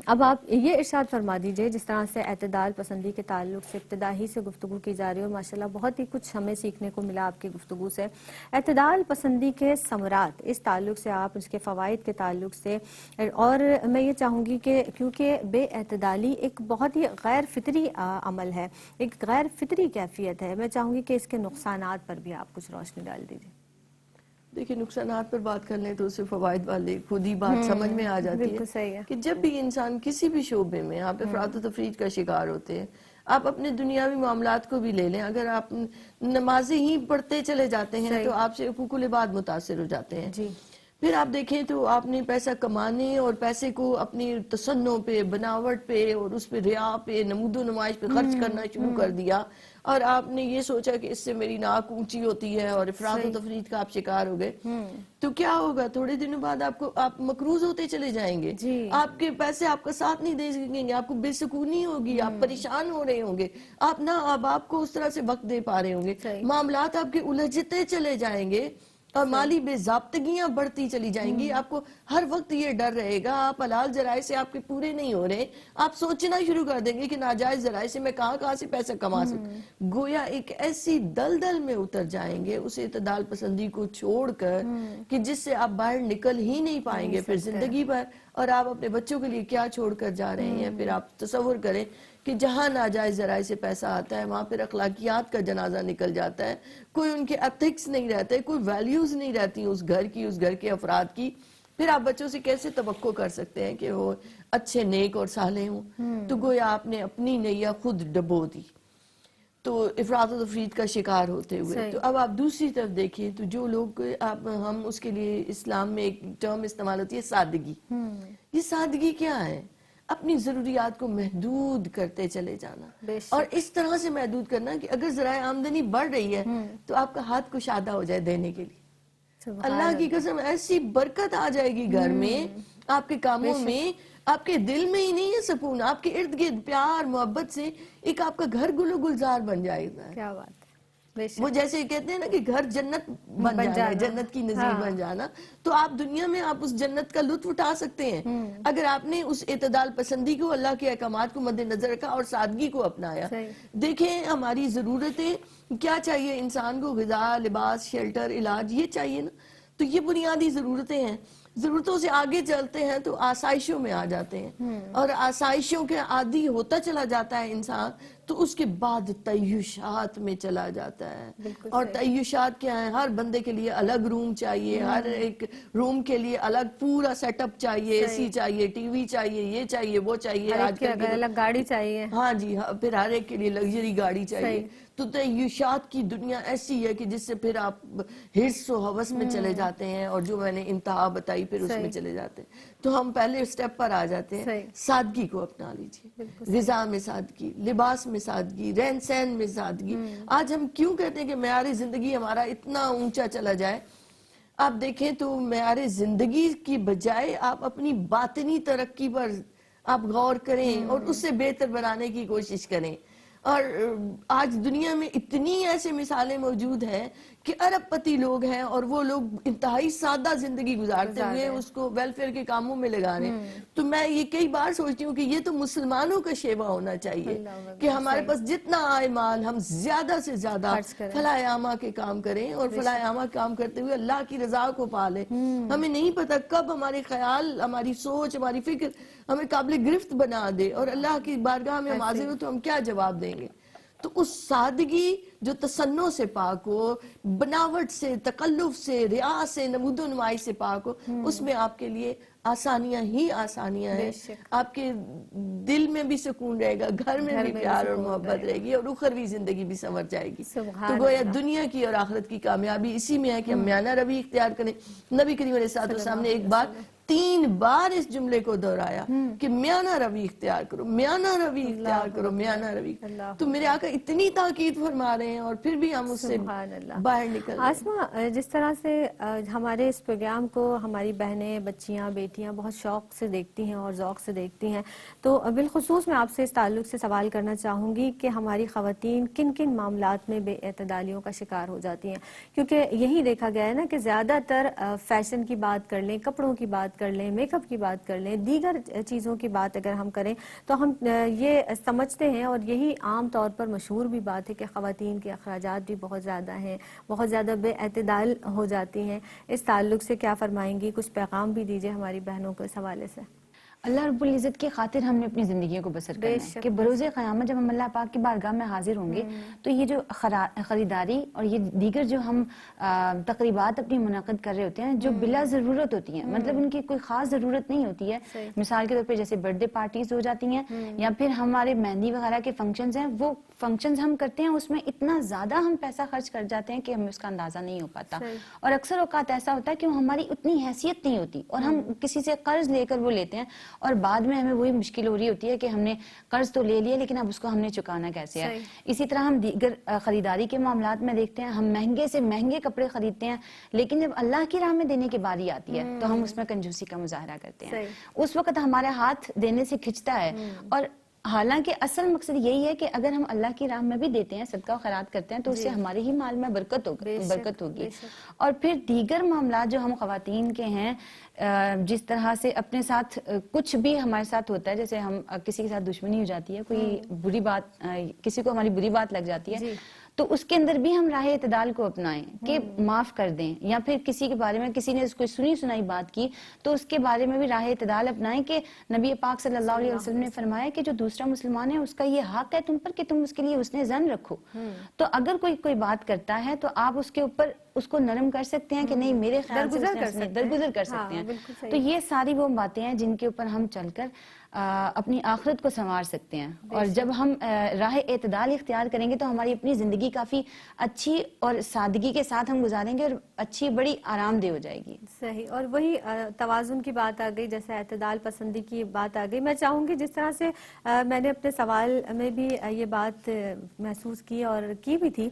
اب آپ یہ ارشاد فرما دیجئے، جس طرح سے اعتدال پسندی کے تعلق سے ابتدا ہی سے گفتگو کی جا رہی ہے اور ماشاءاللہ بہت ہی کچھ ہمیں سیکھنے کو ملا آپ کی گفتگو سے. اعتدال پسندی کے ثمرات اس تعلق سے، آپ اس کے فوائد کے تعلق سے، اور میں یہ چاہوں گی کہ کیونکہ بے اعتدالی ایک بہت ہی غیر فطری عمل ہے، ایک غیر فطری کیفیت ہے، میں چاہوں گی کہ اس کے نقصانات پر بھی آپ کچھ روشنی ڈال دیجئے. دیکھیں نقصانات پر بات کر لیں تو اسے فوائد والے خود ہی بات سمجھ میں آ جاتی بالکل صحیح ہے کہ جب بھی انسان کسی بھی شعبے میں آپ افراط و تفریط کا شکار ہوتے ہیں، آپ اپنے دنیاوی معاملات کو بھی لے لیں، اگر آپ نمازیں ہی پڑھتے چلے جاتے ہیں تو آپ سے حقوق العباد متاثر ہو جاتے ہیں. جی. پھر آپ دیکھیں تو آپ نے پیسہ کمانے اور پیسے کو اپنی تصنع پہ، بناوٹ پہ اور اس پہ ریا پہ، نمود و نمائش پہ خرچ کرنا شروع کر دیا، اور آپ نے یہ سوچا کہ اس سے میری ناک اونچی ہوتی ہے اور افراط و تفریط کا آپ شکار ہو گئے. تو کیا ہوگا؟ تھوڑے دنوں بعد آپ مقروض ہوتے چلے جائیں گے، آپ کے پیسے آپ کا ساتھ نہیں دے سکیں گے، آپ کو بے سکونی ہوگی، آپ پریشان ہو رہے ہوں گے، آپ نہ اب آپ کو اس طرح سے وقت دے پا رہے ہوں گے، معاملات آپ کے الجھتے چلے جائیں گے اور مالی بے ضابطگیاں بڑھتی چلی جائیں گی. آپ کو ہر وقت یہ ڈر رہے گا، آپ حلال ذرائع سے آپ کے پورے نہیں ہو رہے، آپ سوچنا شروع کر دیں گے کہ ناجائز ذرائع سے میں کہاں سے پیسہ کما سکوں. گویا ایک ایسی دلدل میں اتر جائیں گے اس اعتدال پسندی کو چھوڑ کر کہ جس سے آپ باہر نکل ہی نہیں پائیں گے پھر زندگی بھر. اور آپ اپنے بچوں کے لیے کیا چھوڑ کر جا رہے ہیں؟ پھر آپ تصور کریں کہ جہاں ناجائز ذرائع سے پیسہ آتا ہے وہاں پھر اخلاقیات کا جنازہ نکل جاتا ہے، کوئی ان کے ایتھکس نہیں رہتے، کوئی ویلیوز نہیں رہتی اس گھر کی، اس گھر کے افراد کی. پھر آپ بچوں سے کیسے توقع کر سکتے ہیں کہ وہ اچھے نیک اور صالح ہوں؟ تو گویا آپ نے اپنی نیا خود ڈبو دی تو افراط و تفریط کا شکار ہوتے ہوئے. تو اب آپ دوسری طرف دیکھیں تو جو لوگ ہم اس کے لیے اسلام میں ایک ٹرم استعمال ہوتی ہے سادگی. یہ سادگی کیا ہے؟ اپنی ضروریات کو محدود کرتے چلے جانا، اور اس طرح سے محدود کرنا کہ اگر ذرائع آمدنی بڑھ رہی ہے تو آپ کا ہاتھ کشادہ ہو جائے دینے کے لیے. اللہ کی قسم ایسی برکت آ جائے گی گھر میں، آپ کے کاموں میں، آپ کے دل میں ہی نہیں ہے سکون، آپ کے ارد گرد پیار محبت سے ایک آپ کا گھر گل و گلزار بن جائے گا. کیا بات ہے. وہ جیسے کہتے ہیں نا کہ گھر جنت بن جانا، جنت کی نظیر بن جانا، تو آپ دنیا میں آپ اس جنت کا لطف اٹھا سکتے ہیں اگر آپ نے اس اعتدال پسندی کو، اللہ کے احکامات کو مد نظر رکھا اور سادگی کو اپنایا. دیکھیں ہماری ضرورتیں کیا چاہیے انسان کو؟ غذا، لباس، شیلٹر، علاج، یہ چاہیے نا. تو یہ بنیادی ضرورتیں ہیں. ضرورتوں سے آگے چلتے ہیں تو آسائشوں میں آ جاتے ہیں، اور آسائشوں کے عادی ہوتا چلا جاتا ہے انسان تو اس کے بعد تعیشات میں چلا جاتا ہے. اور تعیشات کیا ہیں؟ ہر بندے کے لیے الگ روم چاہیے، ہر ایک روم کے لیے الگ پورا سیٹ اپ چاہیے، اے سی چاہیے، ٹی وی چاہیے، یہ چاہیے، وہ چاہیے، آج کل الگ گاڑی چاہیے. ہاں جی، پھر ہر ایک کے لیے لگژری گاڑی چاہیے. تو تعیشات کی دنیا ایسی ہے کہ جس سے پھر آپ حرص و ہوس میں چلے جاتے ہیں، اور جو میں نے انتہا بتائی پھر اس میں چلے جاتے ہیں. تو ہم پہلے سٹیپ پر آ جاتے ہیں، سادگی کو اپنا لیجئے. غذا میں سادگی، لباس میں سادگی، رہن سہن میں سادگی. آج ہم کیوں کہتے ہیں کہ معیار زندگی ہمارا اتنا اونچا چلا جائے؟ آپ دیکھیں تو معیار زندگی کی بجائے آپ اپنی باطنی ترقی پر آپ غور کریں اور اس سے بہتر بنانے کی کوشش کریں. اور آج دنیا میں اتنی ایسے مثالیں موجود ہیں کہ ارب پتی لوگ ہیں اور وہ لوگ انتہائی سادہ زندگی گزارتے ہوئے اس کو ویلفیئر کے کاموں میں لگا رہے ہیں. تو میں یہ کئی بار سوچتی ہوں کہ یہ تو مسلمانوں کا شیوا ہونا چاہیے کہ ہمارے پاس جتنا آئے مال ہم زیادہ سے زیادہ فلاح عامہ کے کام کریں اور فلاح عامہ کام کرتے ہوئے اللہ کی رضا کو پالیں. ہمیں نہیں پتہ کب ہمارے خیال، ہماری سوچ، ہماری فکر ہمیں قابل گرفت بنا دے اور اللہ کی بارگاہ میں ہم حاضر ہو تو ہم کیا جواب دیں گے. تو اس سادگی جو تصنع سے پاک ہو، بناوٹ سے، تکلف سے، ریا سے، نمود و نمائش سے پاک ہو، اس میں آپ کے لیے آسانیاں ہی آسانیاں ہیں. آپ کے دل میں بھی سکون رہے گا، گھر میں بھی پیار اور محبت رہے گی اور اخروی زندگی بھی سنور جائے گی. تو گویا دنیا کی اور آخرت کی کامیابی اسی میں ہے کہ ہم میانہ روی اختیار کریں. نبی کریم علیہ السلام نے ایک بار 3 بار اس جملے کو دہرایا کہ میانہ روی اختیار کرو، میانہ روی اختیار کرو، میانہ روی. تو میرے آقا اتنی تاکید فرما رہے ہیں اور پھر بھی ہم اس سے باہر نکل رہے ہیں. آسما، جس طرح سے ہمارے اس پروگرام کو ہماری بہنیں، بچیاں، بیٹیاں بہت شوق سے دیکھتی ہیں اور ذوق سے دیکھتی ہیں، تو بالخصوص میں آپ سے اس تعلق سے سوال کرنا چاہوں گی کہ ہماری خواتین کن کن معاملات میں بے اعتدالیوں کا شکار ہو جاتی ہیں؟ کیونکہ یہی دیکھا گیا ہے نا کہ زیادہ تر فیشن کی بات کر لیں، کپڑوں کی بات کر لیں، میک اپ کی بات کر لیں، دیگر چیزوں کی بات اگر ہم کریں تو ہم یہ سمجھتے ہیں، اور یہی عام طور پر مشہور بھی بات ہے، کہ خواتین کے اخراجات بھی بہت زیادہ ہیں، بہت زیادہ بے اعتدال ہو جاتی ہیں. اس تعلق سے کیا فرمائیں گی؟ کچھ پیغام بھی دیجیے ہماری بہنوں کو اس حوالے سے. اللہ رب العزت کی خاطر ہم نے اپنی زندگیوں کو بسر کرنا ہے کہ بروز قیامت جب ہم اللہ پاک کی بارگاہ میں حاضر ہوں گے تو یہ جو خریداری اور یہ دیگر جو ہم تقریبات اپنی منعقد کر رہے ہوتے ہیں جو بلا ضرورت ہوتی ہیں، مطلب ان کی کوئی خاص ضرورت نہیں ہوتی ہے. مثال کے طور پہ جیسے برتھ ڈے پارٹیز ہو جاتی ہیں یا پھر ہمارے مہندی وغیرہ کے فنکشنز ہیں، وہ فنکشنز ہم کرتے ہیں اس میں اتنا زیادہ ہم پیسہ خرچ کر جاتے ہیں کہ ہمیں اس کا اندازہ نہیں ہو پاتا. اور اکثر اوقات ایسا ہوتا ہے کہ ہماری اتنی حیثیت نہیں ہوتی اور ہم کسی سے قرض لے کر وہ لیتے ہیں اور بعد میں ہمیں وہی مشکل ہو رہی ہوتی ہے کہ ہم نے قرض تو لے لیا لیکن اب اس کو ہم نے چکانا کیسے ہے. اسی طرح ہم دیگر خریداری کے معاملات میں دیکھتے ہیں، ہم مہنگے سے مہنگے کپڑے خریدتے ہیں لیکن جب اللہ کی راہ میں دینے کی باری آتی ہے تو ہم اس میں کنجوسی کا مظاہرہ کرتے ہیں. اس وقت ہمارے ہاتھ دینے سے کھنچتا ہے، اور حالانکہ اصل مقصد یہی ہے کہ اگر ہم اللہ کی راہ میں بھی دیتے ہیں، صدقہ و خیرات کرتے ہیں تو اس سے ہمارے ہی مال میں برکت ہوگی. اور پھر دیگر معاملات جو ہم خواتین کے ہیں، جس طرح سے اپنے ساتھ کچھ بھی ہمارے ساتھ ہوتا ہے، جیسے ہم کسی کے ساتھ دشمنی ہو جاتی ہے، کوئی بری بات، کسی کو ہماری بری بات لگ جاتی ہے تو اس کے اندر بھی ہم راہ اعتدال کو اپنائیں کہ معاف کر دیں. یا پھر کسی کے بارے میں کسی نے کوئی سنی سنائی بات کی تو اس کے بارے میں بھی راہ اعتدال اپنائیں کہ نبی پاک صلی اللہ علیہ وسلم نے فرمایا کہ جو دوسرا مسلمان ہے اس کا یہ حق ہے تم پر کہ تم اس کے لیے حسن ظن رکھو. تو اگر کوئی بات کرتا ہے تو آپ اس کے اوپر اس کو نرم کر سکتے ہیں کہ نہیں، میرے خیال سے درگزر کر سکتے ہیں. تو یہ ساری وہ باتیں ہیں جن کے اوپر ہم چل کر اپنی آخرت کو سنوار سکتے ہیں. اور جب ہم راہ اعتدال اختیار کریں گے تو ہماری اپنی زندگی کافی اچھی اور سادگی کے ساتھ ہم گزاریں گے اور اچھی بڑی آرام دہ ہو جائے گی. صحیح. اور وہی توازن کی بات آ گئی، جیسے اعتدال پسندی کی بات آ گئی. میں چاہوں گی جس طرح سے میں نے اپنے سوال میں بھی یہ بات محسوس کی اور کی بھی تھی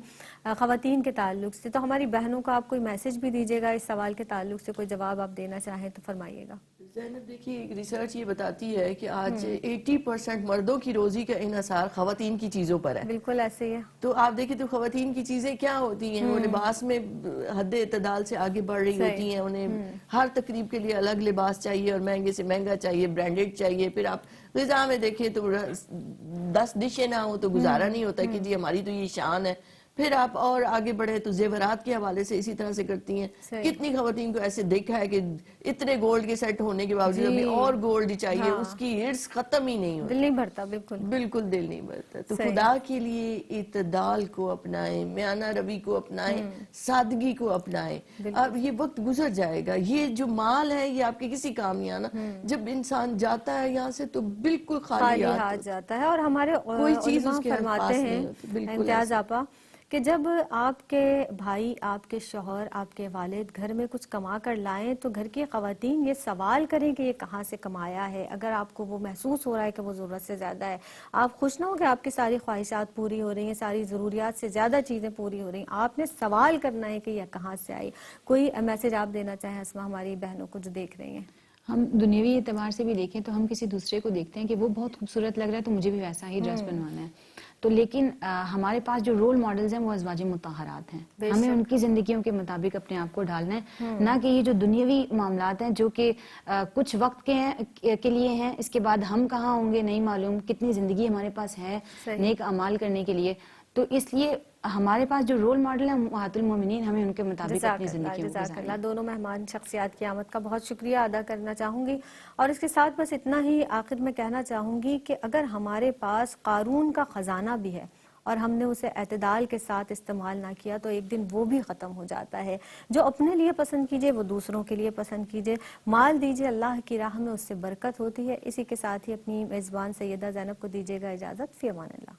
خواتین کے تعلق سے، تو ہماری بہنوں کو آپ کوئی میسج بھی دیجیے گا اس سوال کے تعلق سے، کوئی جواب آپ دینا چاہیں تو فرمائیے گا. زینب دیکھیے، ریسرچ یہ بتاتی ہے کہ آج 80% مردوں کی روزی کا انحصار خواتین کی چیزوں پر ہے. بالکل ایسے ہی ہے. تو آپ دیکھیں تو خواتین کی چیزیں کیا ہوتی ہیں، وہ لباس میں حد اعتدال سے آگے بڑھ رہی ہوتی ہیں. انہیں ہر تقریب کے لیے الگ لباس چاہیے اور مہنگے سے مہنگا چاہیے، برانڈڈ چاہیے. پھر آپ غذا میں دیکھیں تو 10 ڈشیں نہ ہوں تو گزارا نہیں ہوتا کہ جی ہماری تو یہ شان ہے. پھر آپ اور آگے بڑھے تو زیورات کے حوالے سے اسی طرح سے کرتی ہیں. کتنی خواتین کو ایسے دیکھا ہے کہ اتنے گولڈ کے سیٹ ہونے کے باوجود ابھی اور گولڈ چاہیے، اس کی ہرس ختم ہی نہیں ہوتی. دل نہیں بھرتا. بالکل دل نہیں بھرتا. تو خدا کے لیے اعتدال کو اپنائیں، میانہ روی کو اپنائیں، سادگی کو اپنائیں. اب یہ وقت گزر جائے گا. یہ جو مال ہے یہ آپ کے کسی کام نہیں آنا. جب انسان جاتا ہے یہاں سے تو بالکل خالی ہاتھ جاتا ہے. اور ہمارے کوئی چیز اس کے فرماتے ہیں امتیاز آپا کہ جب آپ کے بھائی، آپ کے شوہر، آپ کے والد گھر میں کچھ کما کر لائیں تو گھر کی خواتین یہ سوال کریں کہ یہ کہاں سے کمایا ہے. اگر آپ کو وہ محسوس ہو رہا ہے کہ وہ ضرورت سے زیادہ ہے، آپ خوش نہ ہو کہ آپ کی ساری خواہشات پوری ہو رہی ہیں، ساری ضروریات سے زیادہ چیزیں پوری ہو رہی ہیں. آپ نے سوال کرنا ہے کہ یہ کہاں سے آئی. کوئی میسج آپ دینا چاہیں اسما ہماری بہنوں کو جو دیکھ رہی ہیں؟ ہم دنیوی اعتبار سے بھی دیکھیں تو ہم کسی دوسرے کو دیکھتے ہیں کہ وہ بہت خوبصورت لگ رہا ہے تو مجھے بھی ویسا ہی ڈریس بنوانا ہے. تو لیکن ہمارے پاس جو رول ماڈلز ہیں وہ ازواج مطہرات ہیں. ہمیں ان کی زندگیوں کے مطابق اپنے آپ کو ڈھالنا ہے، نہ کہ یہ جو دنیاوی معاملات ہیں جو کہ کچھ وقت کے لیے ہیں، اس کے بعد ہم کہاں ہوں گے نہیں معلوم، کتنی زندگی ہمارے پاس ہے نیک اعمال کرنے کے لیے. تو اس لیے ہمارے پاس جو رول ماڈل ہیں امہات المومنین، ہمیں ان کے مطابق اپنی زندگیوں کو جزاک اللہ. گزارنا ہے. دونوں مہمان شخصیات کی آمد کا بہت شکریہ ادا کرنا چاہوں گی، اور اس کے ساتھ بس اتنا ہی آخر میں کہنا چاہوں گی کہ اگر ہمارے پاس قارون کا خزانہ بھی ہے اور ہم نے اسے اعتدال کے ساتھ استعمال نہ کیا تو ایک دن وہ بھی ختم ہو جاتا ہے. جو اپنے لیے پسند کیجئے وہ دوسروں کے لیے پسند کیجئے. مال دیجئے اللہ کی راہ میں، اس سے برکت ہوتی ہے. اسی کے ساتھ ہی اپنی میزبان سیدہ زینب کو دیجیے گا اجازت. فی امان اللہ.